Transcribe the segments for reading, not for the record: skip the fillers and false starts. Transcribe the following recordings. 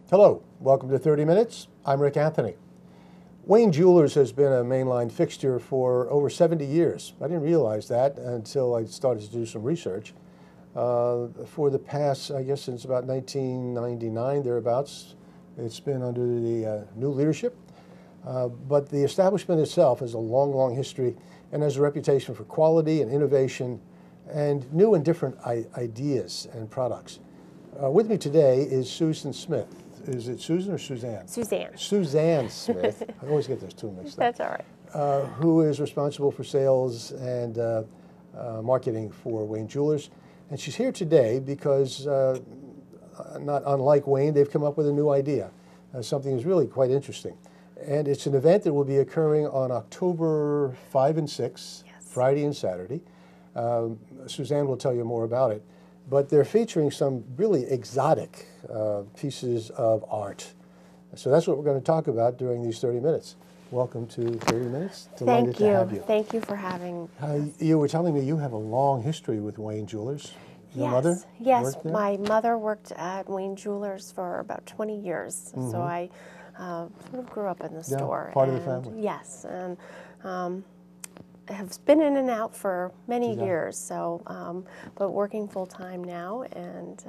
Hello, welcome to 30 Minutes. I'm Rick Anthony. Wayne Jewlers has been a mainline fixture for over 70 years. I didn't realize that until I started to do some research. For the past, I guess since about 1999, thereabouts, it's been under the new leadership. But the establishment itself has a long, long history and has a reputation for quality and innovation and new and different ideas and products. With me today is Susan Smith. Is it Susan or Suzanne? Suzanne. Suzanne Smith. I always get those two mixed up. That's all right. Who is responsible for sales and marketing for Wayne Jewlers. And she's here today because, not unlike Wayne, they've come up with a new idea. Something that's really quite interesting. And it's an event that will be occurring on October 5 and 6, Yes. Friday and Saturday. Suzanne will tell you more about it. But they're featuring some really exotic pieces of art. So that's what we're going to talk about during these 30 minutes. Welcome to 30 Minutes. Delighted to have you. Thank you for having us. You were telling me you have a long history with Wayne Jewlers. Your mother worked there? My mother worked at Wayne Jewlers for about 20 years. Mm-hmm. So I sort of grew up in the store. Part of the family. Yes, and have been in and out for many years. So, but working full time now, and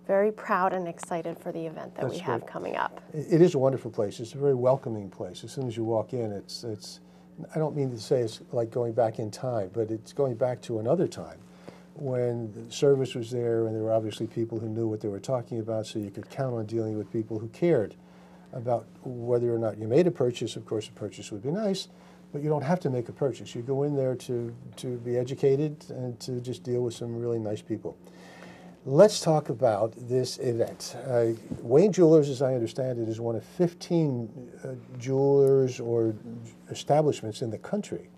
very proud and excited for the event that we have coming up. It is a wonderful place. It's a very welcoming place. As soon as you walk in, it's. I don't mean to say it's like going back in time, but it's going back to another time when the service was there, and there were obviously people who knew what they were talking about, so you could count on dealing with people who cared about whether or not you made a purchase. Of course, a purchase would be nice, but you don't have to make a purchase. You go in there to be educated and to just deal with some really nice people. Let's talk about this event. Wayne Jewlers, as I understand it, is one of 15 jewelers or establishments in the country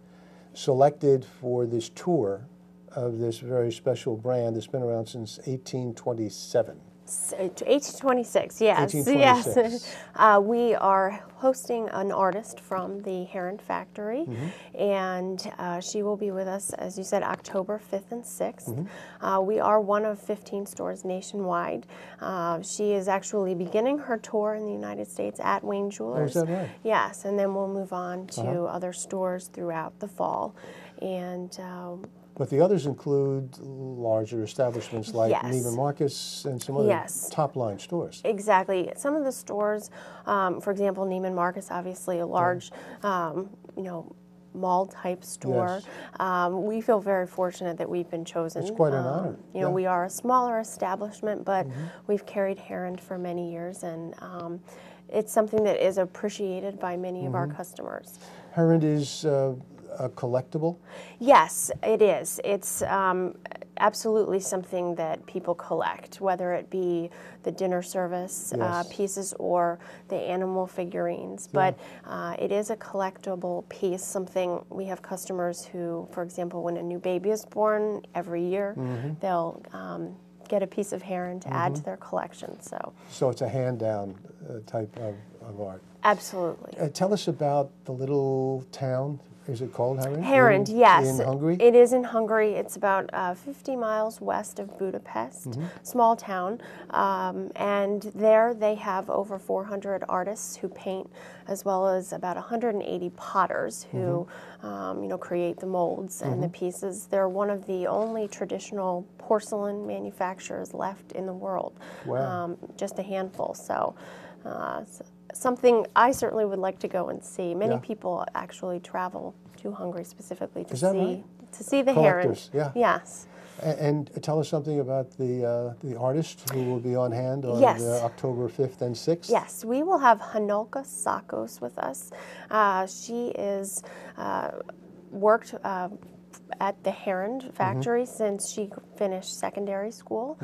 selected for this tour of this very special brand that's been around since 1827. 1826, yes. 1826. Yes. We are hosting an artist from the Heron Factory, and she will be with us, as you said, October 5th and 6th. We are one of 15 stores nationwide. She is actually beginning her tour in the United States at Wayne Jewlers. Oh, is that right? Yes, and then we'll move on to other stores throughout the fall. And but the others include larger establishments like Neiman Marcus and some other top-line stores. Exactly. Some of the stores, for example, Neiman Marcus, obviously a large, mall-type store. Yes. We feel very fortunate that we've been chosen. It's quite an honor. We are a smaller establishment, but we've carried Heron for many years, and it's something that is appreciated by many of our customers. Heron is a collectible? Yes, it is. It's absolutely something that people collect, whether it be the dinner service pieces or the animal figurines. But it is a collectible piece, something we have customers who, for example, when a new baby is born every year, they'll get a piece of Heron to add to their collection. So it's a hand-down type of art. Absolutely. Tell us about the little town. Is it called Heron? Heron, yes. In Hungary? It is in Hungary. It's about 50 miles west of Budapest, small town. And there they have over 400 artists who paint, as well as about 180 potters who create the molds and the pieces. They're one of the only traditional porcelain manufacturers left in the world. Wow. Just a handful. So something I certainly would like to go and see. Many people actually travel to Hungary specifically to see the Heron. Yeah. Yes. And tell us something about the artist who will be on hand on October 5th and 6th. Yes, we will have Hanolka Sakos with us. She is worked at the Heron Factory since she finished secondary school.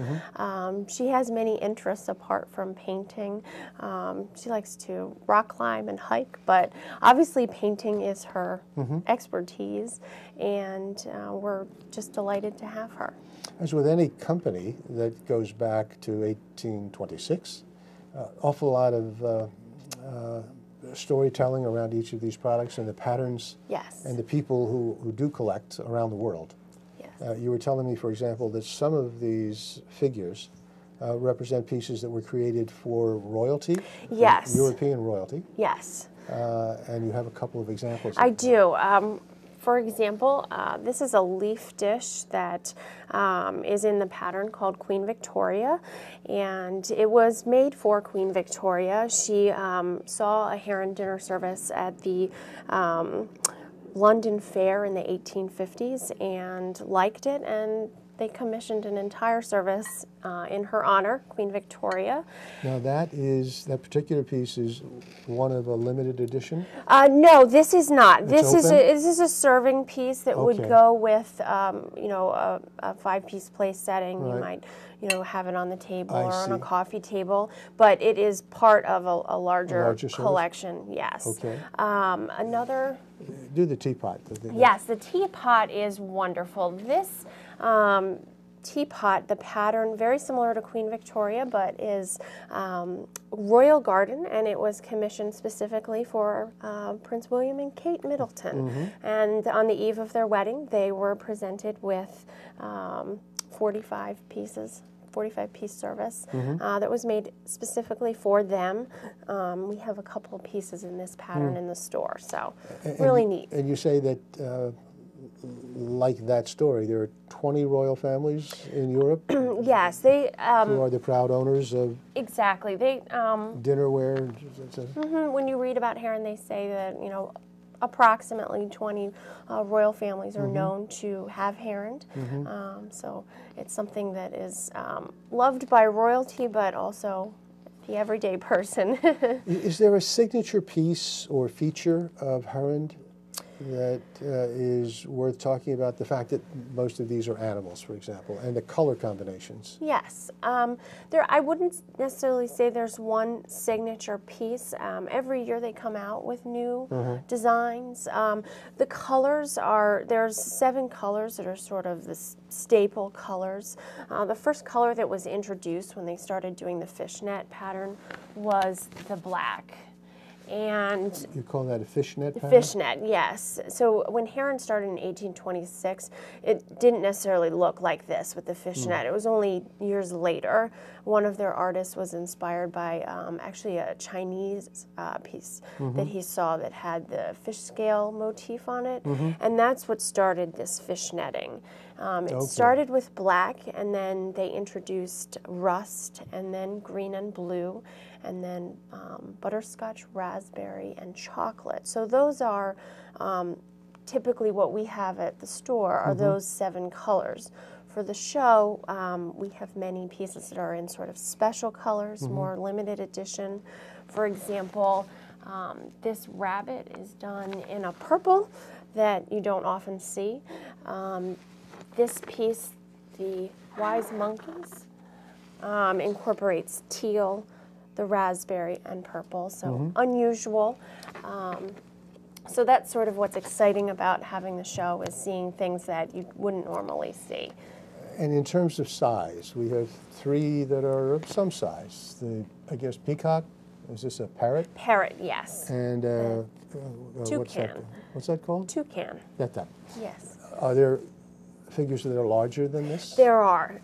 She has many interests apart from painting. She likes to rock climb and hike, but obviously painting is her expertise, and we're just delighted to have her. As with any company that goes back to 1826, awful lot of storytelling around each of these products and the patterns and the people who do collect around the world. Yes. You were telling me, for example, that some of these figures represent pieces that were created for royalty, for Yes. European royalty, Yes. and you have a couple of examples. I do. For example, this is a leaf dish that is in the pattern called Queen Victoria, and it was made for Queen Victoria. She saw a heron dinner service at the London Fair in the 1850s and liked it, and they commissioned an entire service in her honor, Queen Victoria. Now that particular piece is one of a limited edition? No, this is not. It's This is a serving piece that would Okay. go with, you know, a 5-piece place setting. You Right. might, you know, have it on the table I or on a see. coffee table, but it is part of a larger larger service? collection. Yes. Okay. Another. Do the teapot. Yes, the teapot is wonderful. This teapot, the pattern, very similar to Queen Victoria, but is Royal Garden, and it was commissioned specifically for Prince William and Kate Middleton. And on the eve of their wedding, they were presented with 45-piece service that was made specifically for them. We have a couple of pieces in this pattern in the store, so really neat. And you say that, like that story, there are 20 royal families in Europe Yes, they who are the proud owners of exactly. They dinnerware. when you read about heron, they say that, you know, approximately 20 royal families are known to have heron. So it's something that is loved by royalty, but also the everyday person. Is there a signature piece or feature of Herond that is worth talking about? The fact that most of these are animals, for example, and the color combinations. Yes, I wouldn't necessarily say there's one signature piece. Every year they come out with new designs. The colors there's 7 colors that are sort of the staple colors. The first color that was introduced when they started doing the fishnet pattern was the black. And You call that a fishnet pattern? fishnet, yes. So when heron started in 1826, it didn't necessarily look like this with the fishnet. It was only years later. One of their artists was inspired by actually a Chinese piece that he saw that had the fish scale motif on it, and that's what started this fishnetting. It started with black, and then they introduced rust, and then green and blue, and then butterscotch, raspberry, and chocolate. So those are typically what we have at the store are those 7 colors. For the show, we have many pieces that are in sort of special colors, more limited edition. For example, this rabbit is done in a purple that you don't often see. This piece, the Wise Monkeys, incorporates teal, the raspberry, and purple, so unusual. So that's sort of what's exciting about having the show, is seeing things that you wouldn't normally see. And in terms of size, we have 3 that are of some size. I guess peacock, is this a parrot? Parrot, yes. And toucan. What's that called? Toucan, That type. yes. Are there figures that are larger than this? There are.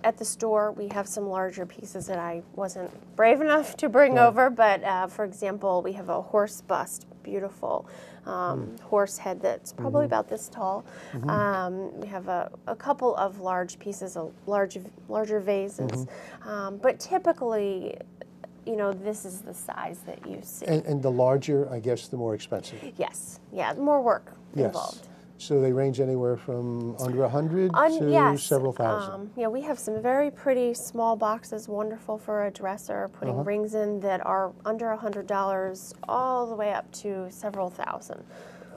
At the store, we have some larger pieces that I wasn't brave enough to bring over, but for example, we have a horse bust, beautiful horse head that's probably about this tall. We have a couple of large pieces, larger vases, but typically, you know, this is the size that you see. And the larger, I guess, the more expensive. Yes, yeah, more work involved. Yes. So they range anywhere from under 100 to several thousand. Yeah, we have some very pretty small boxes, wonderful for a dresser, putting rings in, that are under $100, all the way up to several thousand.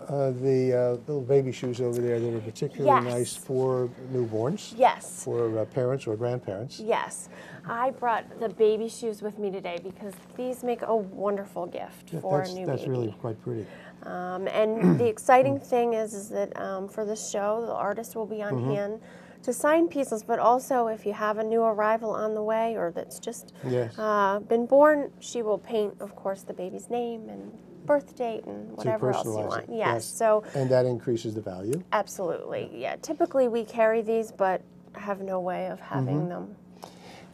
The little baby shoes over there that are particularly nice for newborns. Yes. For parents or grandparents. Yes. I brought the baby shoes with me today because these make a wonderful gift for a new baby. That's really quite pretty. And the exciting thing is that for the show, the artist will be on hand to sign pieces, but also if you have a new arrival on the way or that's just been born, she will paint, of course, the baby's name and birth date and whatever else you want. Yes. So. And that increases the value? Absolutely, yeah. Typically we carry these, but have no way of having them.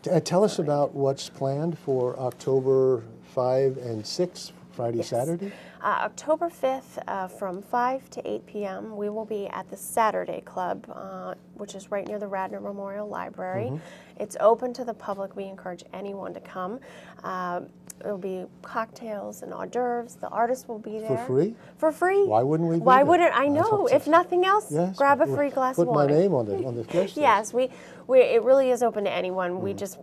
Tell us about what's planned for October 5 and 6, Friday, Yes. Saturday. October 5th from 5 to 8 p.m. we will be at the Saturday Club, which is right near the Radnor Memorial Library. It's open to the public. We encourage anyone to come. There'll be cocktails and hors d'oeuvres. The artist will be there. For free? For free. Why wouldn't we be Why there? wouldn't I know? If nothing else, Yes, grab a free glass put of wine. my name on the guest list. Yes, it really is open to anyone. We just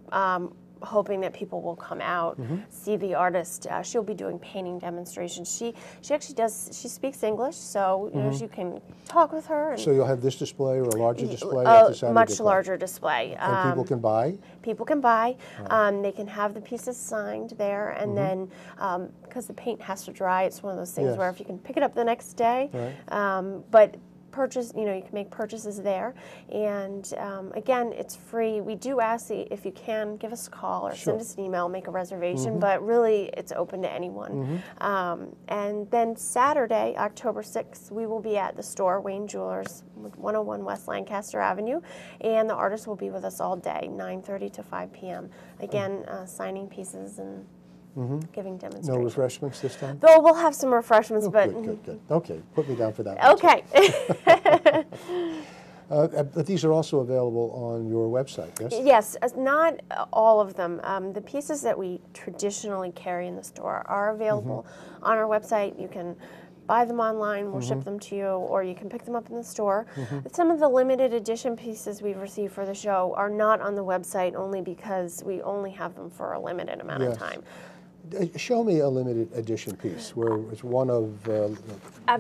hoping that people will come out, see the artist. She'll be doing painting demonstrations. She actually she speaks English, so you know you can talk with her. And So you'll have this display or a larger display at the Saturday much Club? larger display. And people can buy? People can buy. They can have the pieces signed there, and then because the paint has to dry, it's one of those things Yes. where if you can pick it up the next day, Right. but purchase, you can make purchases there, and again, it's free. We do ask if you can give us a call or send us an email, make a reservation, but really it's open to anyone. And then Saturday, October 6th, we will be at the store, Wayne Jewlers, 101 West Lancaster Avenue, and the artist will be with us all day, 9:30 to 5 p.m. Again, signing pieces and giving demonstrations. No refreshments this time? Though we'll have some refreshments, but Good. Okay, put me down for that. okay. But these are also available on your website, yes? Yes, not all of them. The pieces that we traditionally carry in the store are available on our website. You can buy them online, we'll ship them to you, or you can pick them up in the store. Some of the limited edition pieces we've received for the show are not on the website only because we only have them for a limited amount of time. Show me a limited edition piece where it's one of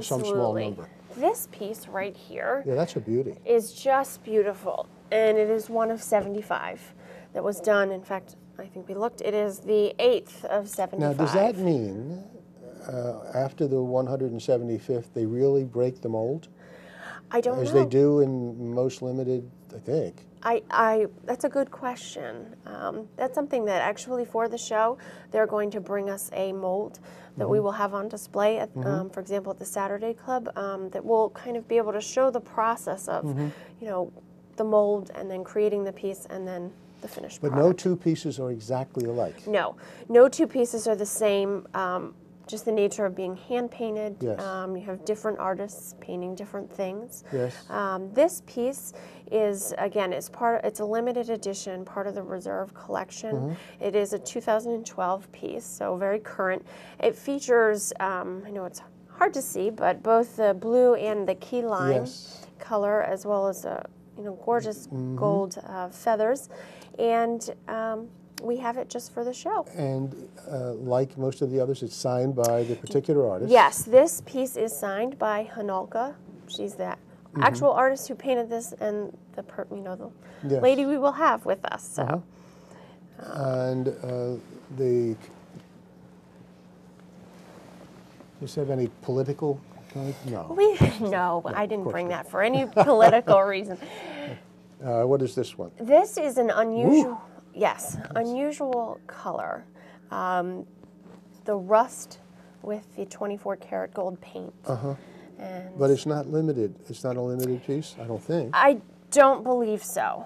some small number. This piece right here Yeah, that's a beauty. is just beautiful, and it is one of 75 that was done. In fact, I think we looked, it is the 8th of 75. Now, does that mean after the 175th, they really break the mold? I don't know. As they do in most limited, I think. That's a good question. That's something that actually for the show, they're going to bring us a mold that we will have on display, at, for example, at the Saturday Club, that will kind of be able to show the process of, the mold and then creating the piece and then the finished But product. no two pieces are exactly alike. No two pieces are the same. Just the nature of being hand painted. Yes. You have different artists painting different things. Yes. This piece is, again, it's a limited edition, part of the Reserve collection. It is a 2012 piece, so very current. It features, I know it's hard to see, but both the blue and the key lime color, as well as gorgeous gold feathers, and we have it just for the show. And like most of the others, it's signed by the particular artist. Yes, this piece is signed by Hanolka. She's the actual artist who painted this, and the lady we will have with us. So. And does this have any political? No. No, I didn't bring that for any political reason. What is this one? This is an unusual. Yes, unusual color. The rust with the 24 karat gold paint. And But it's not limited. It's not a limited piece, I don't think. I don't believe so.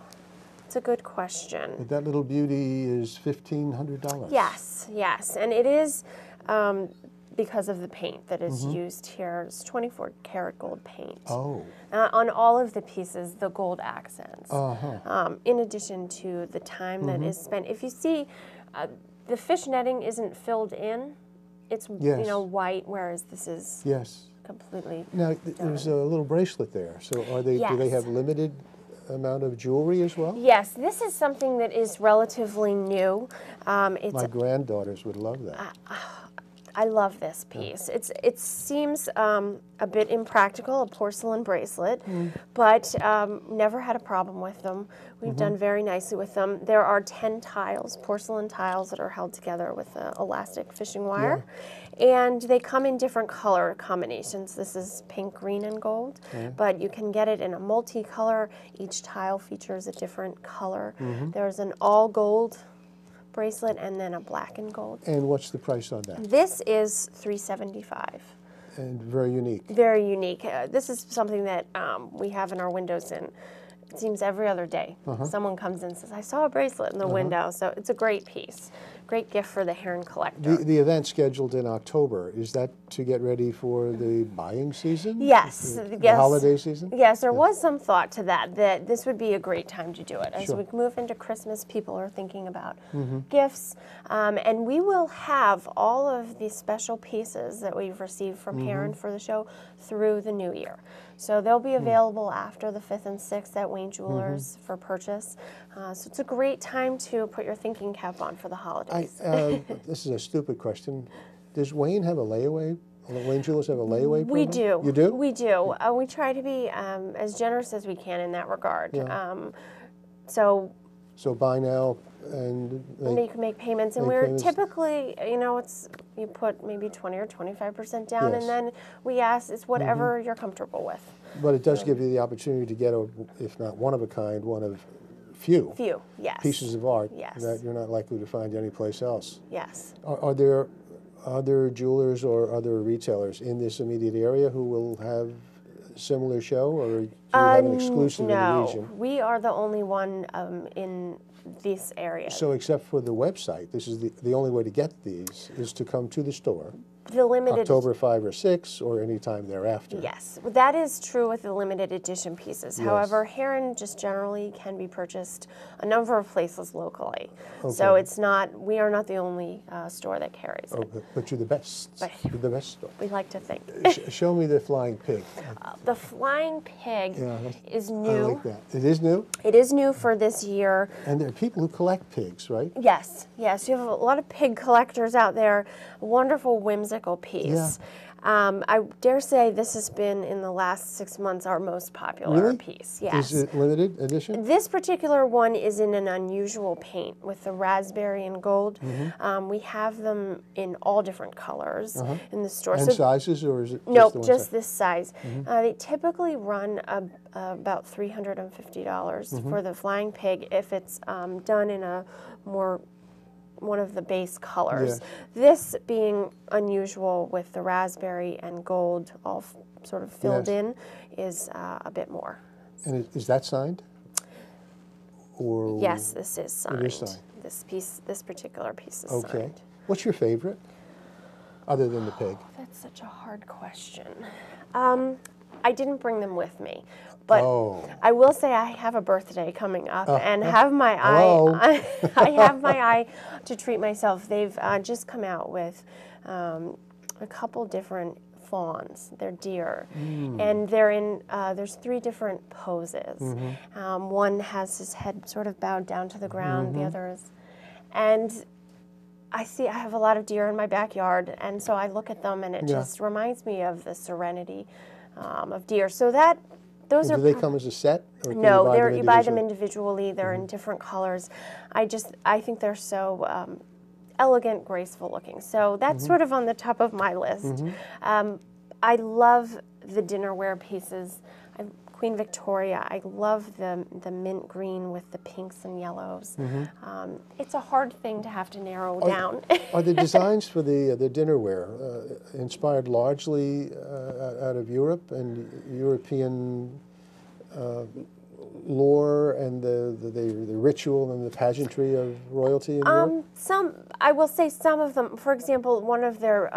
It's a good question. That little beauty is $1,500. Yes, and it is because of the paint that is used here. It's 24 karat gold paint. Oh. On all of the pieces, the gold accents. In addition to the time that is spent. If you see, the fish netting isn't filled in. It's white, whereas this is completely. Now there's a little bracelet there. So are they? Do they have limited amount of jewelry as well? Yes, this is something that is relatively new. It's My granddaughters would love that. I love this piece. It seems a bit impractical, a porcelain bracelet, but never had a problem with them. We've done very nicely with them. There are 10 tiles, porcelain tiles that are held together with elastic fishing wire, and they come in different color combinations. This is pink, green, and gold, but you can get it in a multicolor. Each tile features a different color. There's an all gold bracelet and then a black and gold. And what's the price on that? This is $375. And very unique. Very unique. This is something that we have in our windows, and it seems every other day someone comes in and says, I saw a bracelet in the window. So it's a great piece. Great gift for the Heron collector. The event scheduled in October, is that to get ready for the buying season? Yes. The holiday season? Yes, there was some thought to that this would be a great time to do it. As Sure. we move into Christmas, people are thinking about gifts. And we will have all of the special pieces that we've received from Heron for the show through the new year. So they'll be available after the 5th and 6th at Wayne Jewlers for purchase. So it's a great time to put your thinking cap on for the holidays. This is a stupid question. Does Wayne have a layaway? Wayne Jewlers have a layaway program? We do. You do? We do. We try to be as generous as we can in that regard. Yeah. So buy now and you can make payments, and we're typically, you put maybe 20 or 25% down, Yes. and then we ask, it's whatever you're comfortable with. But it does give you the opportunity to get, if not one of a kind, one of few Yes. pieces of art Yes. that you're not likely to find anyplace else. Yes. Are there other jewelers or other retailers in this immediate area who will have a similar show, or do you have an exclusive in the region? No, we are the only one in this area. So except for the website, this is the only way to get these is to come to the store. The limited October 5 or 6 or any time thereafter. Yes, that is true with the limited edition pieces. Yes. However, Heron just generally can be purchased a number of places locally. Okay. So we are not the only store that carries it. But you're the best. You're the best store. We like to think. Show me the flying pig. The flying pig is I new. like that. It is new? It is new for this year. And there are people who collect pigs, right? Yes, yes. You have a lot of pig collectors out there. A wonderful, whimsical piece. Yeah. I dare say this has been, in the last 6 months, our most popular Really? piece. Yes. Is it limited edition? This particular one is in an unusual paint with the raspberry and gold. We have them in all different colors in the store. And sizes, or is it just No, the one just size? this size. They typically run about $350 for the flying pig if it's done in a one of the base colors. Yeah. This being unusual with the raspberry and gold all sort of filled in is a bit more. And is that signed? Or Yes, this is signed. It is signed. This particular piece is Okay. signed. What's your favorite, other than the pig? That's such a hard question. I didn't bring them with me, but I will say I have a birthday coming up and have my eye. I have my eye to treat myself. They've just come out with a couple different fawns. They're deer, and they're in. There's 3 different poses. One has his head sort of bowed down to the ground. The other is, and I have a lot of deer in my backyard, and so I look at them, and it just reminds me of the serenity of deer. So those And are. do they come as a set? Or can No, you buy them individually. They're in different colors. I think they're so elegant, graceful looking. So that's sort of on the top of my list. I love the dinnerware pieces. Queen Victoria, I love the mint green with the pinks and yellows. It's a hard thing to have to narrow down. Are the designs for the dinnerware inspired largely out of Europe and European lore and the ritual and the pageantry of royalty in Europe? I will say some of them. For example, one of their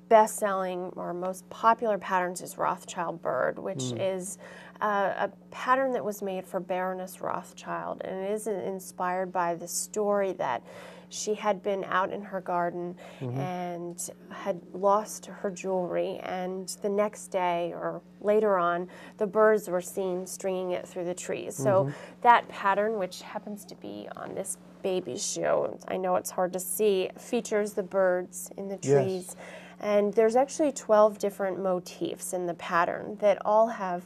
best-selling or most popular patterns is Rothschild Bird, which is a pattern that was made for Baroness Rothschild, and it is inspired by the story that she had been out in her garden and had lost her jewelry, and the next day or later on, the birds were seen stringing it through the trees. So that pattern, which happens to be on this baby's shoe, I know it's hard to see, features the birds in the trees. Yes. And there's actually 12 different motifs in the pattern that all have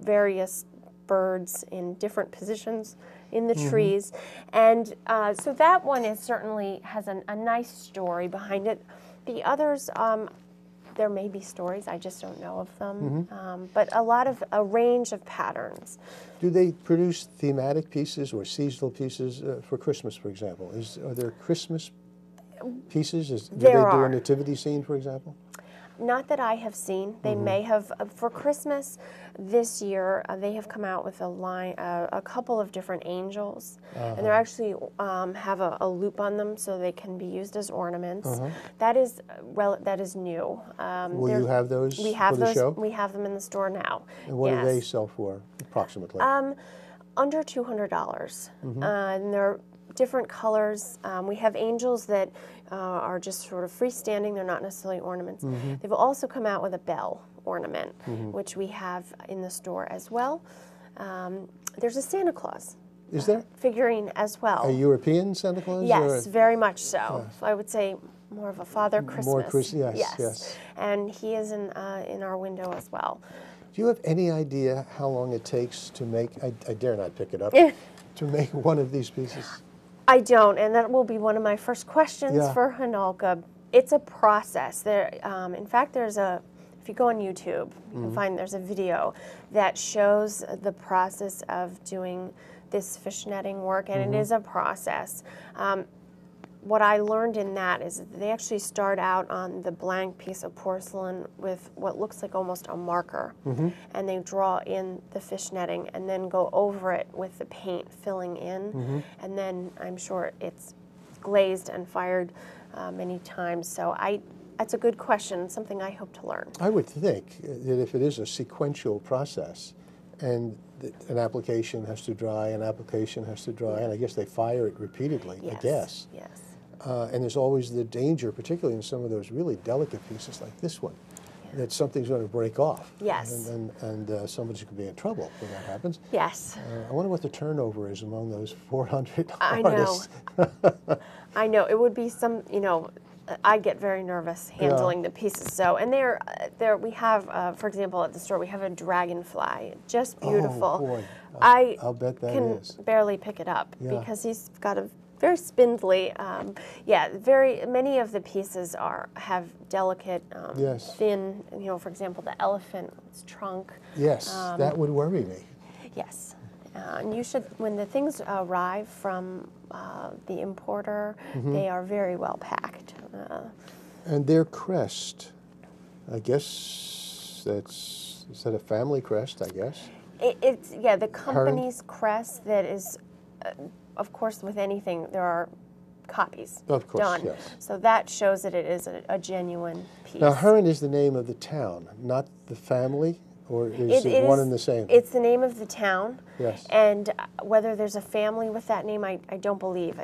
various birds in different positions in the trees. And so that one is certainly has a nice story behind it. The others, there may be stories, I just don't know of them, but a range of patterns. Do they produce thematic pieces or seasonal pieces for Christmas, for example? Are there Christmas pieces? Do they do a nativity scene, for example? Not that I have seen. They may have, for Christmas this year, they have come out with a line, a couple of different angels, and they're actually have a loop on them so they can be used as ornaments. That is new. Will you have those we have for the those, show? We have them in the store now. And what yes. do they sell for, approximately? Under $200, and they're different colors. We have angels that are just sort of freestanding. They're not necessarily ornaments. They've also come out with a bell ornament, which we have in the store as well. There's a Santa Claus. Is there? Figurine as well. A European Santa Claus? Yes, very much so. I would say more of a Father Christmas. More Christmas, yes. And he is in our window as well. Do you have any idea how long it takes to make, I dare not pick it up, to make one of these pieces? I don't, and that will be one of my first questions for Hanalka. It's a process. There, in fact, if you go on YouTube, you can find there's a video that shows the process of doing this fish netting work, and it is a process. What I learned in that is that they actually start out on the blank piece of porcelain with what looks like almost a marker, and they draw in the fish netting and then go over it with the paint filling in, and then I'm sure it's glazed and fired many times. So that's a good question, something I hope to learn. I would think that if it is a sequential process and an application has to dry, an application has to dry, and I guess they fire it repeatedly, I guess. Yes. And there's always the danger, particularly in some of those really delicate pieces like this one, that something's going to break off. Yes. And somebody's going to be in trouble when that happens. Yes. I wonder what the turnover is among those 400 I artists. know. I know. It would be some, I get very nervous handling the pieces. So, and we have, for example, at the store, we have a dragonfly, just beautiful. Oh, boy. I'll bet that can is. barely pick it up because he's got a very spindly, very many of the pieces have delicate, thin, for example, the elephant's trunk. Yes, that would worry me. Yes. And you should, when the things arrive from the importer, they are very well packed. And their crest, I guess is that a family crest, I guess? It's the company's crest that is, of course, with anything, there are copies done. Yes. So that shows that it is a genuine piece. Now, Heron is the name of the town, not the family? Or is it one and the same? It's the name of the town. Yes. And whether there's a family with that name, I don't believe.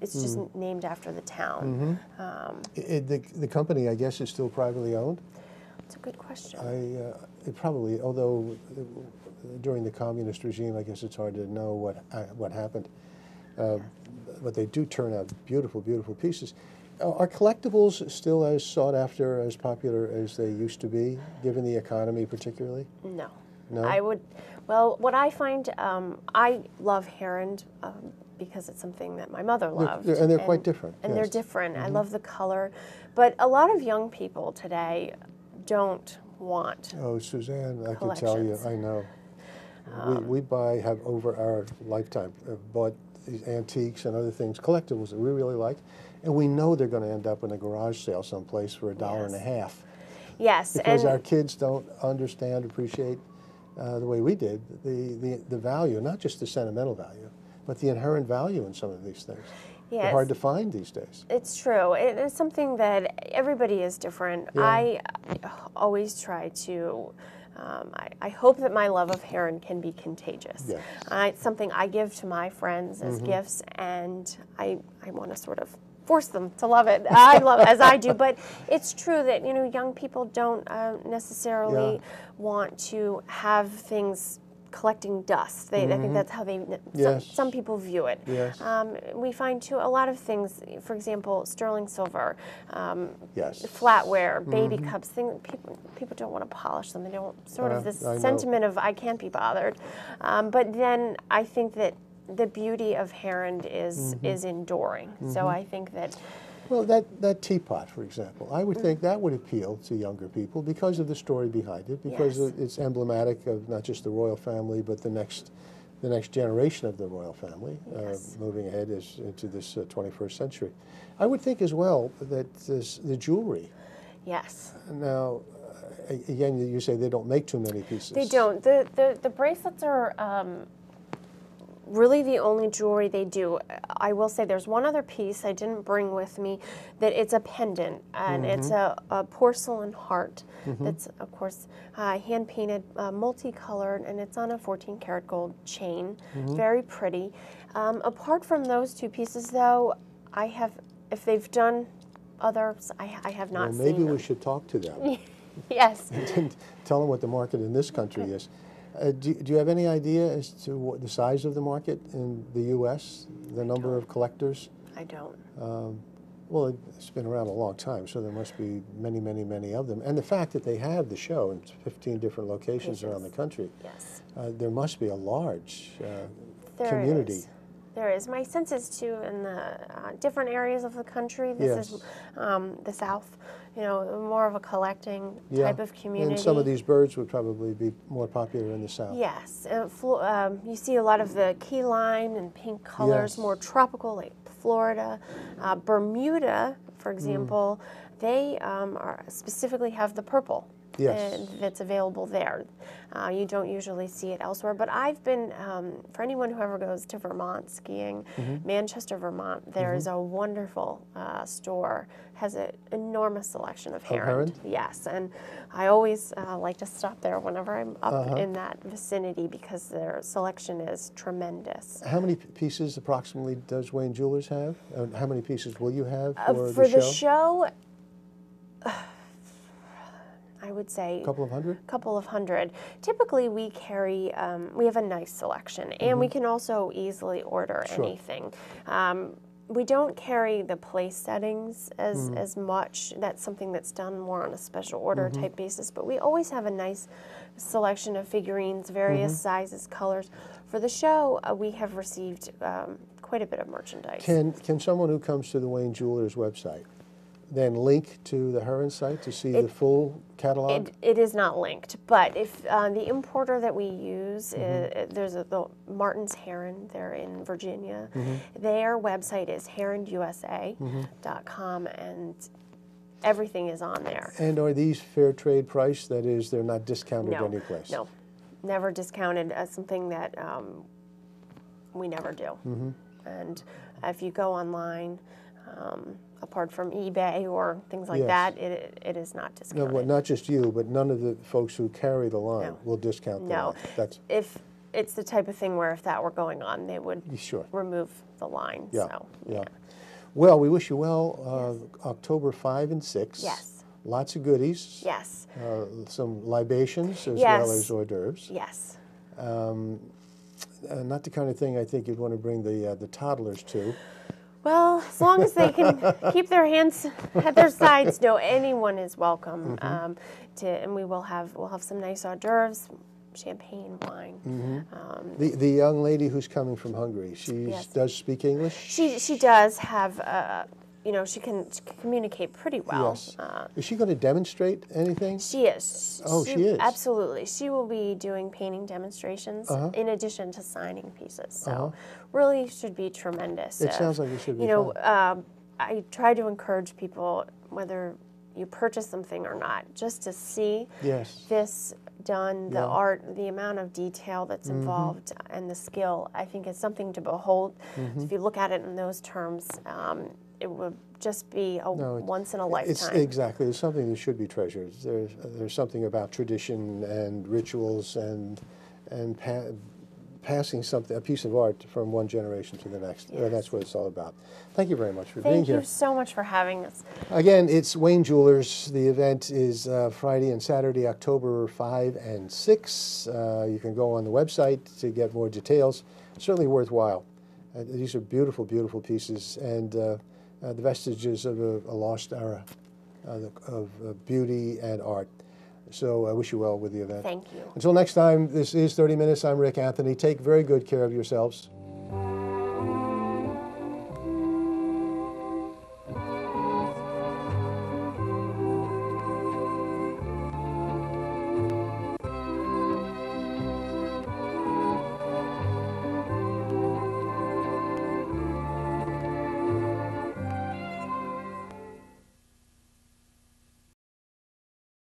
It's just named after the town. The company, I guess, is still privately owned? It's a good question. It probably, although during the communist regime, I guess it's hard to know what happened. But they do turn out beautiful, beautiful pieces. Are collectibles still as sought after, as popular as they used to be, given the economy particularly? No. No? Well, what I find, I love Heron because it's something that my mother loved. And they're quite different. And they're different. I love the color. But a lot of young people today don't want Oh, Suzanne, I can tell you, I know. We have over our lifetime bought these antiques and other things, collectibles that we really like, and we know they're going to end up in a garage sale someplace for $1.50. Yes, because our kids don't understand, appreciate the way we did the value, not just the sentimental value, but the inherent value in some of these things. Yes. They're hard to find these days. It's true. It is something that everybody is different. Yeah. I always try to. I hope that my love of Heron can be contagious. Yes. It's something I give to my friends as gifts, and I want to sort of force them to love it. I love it as I do, but it's true that young people don't necessarily want to have things collecting dust. I think that's how some people view it. Yes. We find too a lot of things. For example, sterling silver, Yes. flatware, baby cups. People don't want to polish them. They don't this sentiment of I can't be bothered. But then I think that the beauty of Heron is enduring. So I think that. Well, that teapot, for example, I would think that would appeal to younger people because of the story behind it, because it's emblematic of not just the royal family, but the next generation of the royal family, moving ahead into this 21st century. I would think as well that the jewelry Yes. Now, again, you say they don't make too many pieces. They don't. The bracelets are really the only jewelry they do. I will say there's one other piece I didn't bring with me, that it's a pendant, and it's a porcelain heart that's, of course, hand-painted, multicolored, and it's on a 14-karat gold chain. Very pretty. Apart from those two pieces, though, if they've done others, I have not seen them. Maybe we should talk to them. Yes. And tell them what the market in this country is. Do you have any idea as to what the size of the market in the U.S., the number of collectors? I don't. Well, it's been around a long time, so there must be many, many, many of them. And the fact that they have the show in 15 different locations around the country, yes, there must be a large there community. Is. There is. My sense is, too, in the different areas of the country, this is the South, more of a collecting type of community. And some of these birds would probably be more popular in the South. Yes. You see a lot of the key lime and pink colors, more tropical, like Florida. Bermuda, for example, they specifically have the purple. Yes. That's available there. You don't usually see it elsewhere. But I've been, for anyone who ever goes to Vermont skiing, Manchester, Vermont, there's a wonderful store, has an enormous selection of heron. Yes, and I always like to stop there whenever I'm up in that vicinity because their selection is tremendous. How many pieces approximately does Wayne Jewlers have? How many pieces will you have for the show? I would say a couple of hundred? A couple of hundred. Typically, we carry, we have a nice selection, and we can also easily order anything. We don't carry the place settings as much. That's something that's done more on a special order type basis, but we always have a nice selection of figurines, various sizes, colors. For the show, we have received quite a bit of merchandise. Can someone who comes to the Wayne Jewlers website then link to the Heron site to see the full catalog? It is not linked, but if the importer that we use, there's the Martin's Heron, they're in Virginia. Their website is heronusa.com, and everything is on there. And are these fair trade price? That is, they're not discounted any place? No, never discounted as something that we never do. And if you go online, apart from eBay or things like that, it is not discounted. No, well, not just you, but none of the folks who carry the line will discount the line. If it's the type of thing where if that were going on, they would remove the line. So, Well, we wish you well. October 5 and 6. Yes. Lots of goodies. Yes. Some libations as well as hors d'oeuvres. Yes. Not the kind of thing I think you'd want to bring the toddlers to. Well, as long as they can keep their hands at their sides, no, anyone is welcome. And we'll have some nice hors d'oeuvres, champagne, wine. The young lady who's coming from Hungary, she does speak English? She does have, she can communicate pretty well. Yes. Is she going to demonstrate anything? She is. Oh, she is? Absolutely. She will be doing painting demonstrations in addition to signing pieces. So really should be tremendous. It sounds like it should be fun. I try to encourage people, whether you purchase something or not, just to see this done, the art, the amount of detail that's involved, and the skill, I think is something to behold. So if you look at it in those terms, it would just be a once in a lifetime. Exactly. It's something that should be treasured. There's something about tradition and rituals and passing a piece of art from one generation to the next. That's what it's all about. Thank you very much for being here. Thank you so much for having us. Again, it's Wayne Jewlers. The event is Friday and Saturday, October 5 and 6. You can go on the website to get more details. Certainly worthwhile. These are beautiful, beautiful pieces, and the vestiges of a lost era of beauty and art. So I wish you well with the event. Thank you. Until next time, this is 30 Minutes. I'm Rick Anthony. Take very good care of yourselves.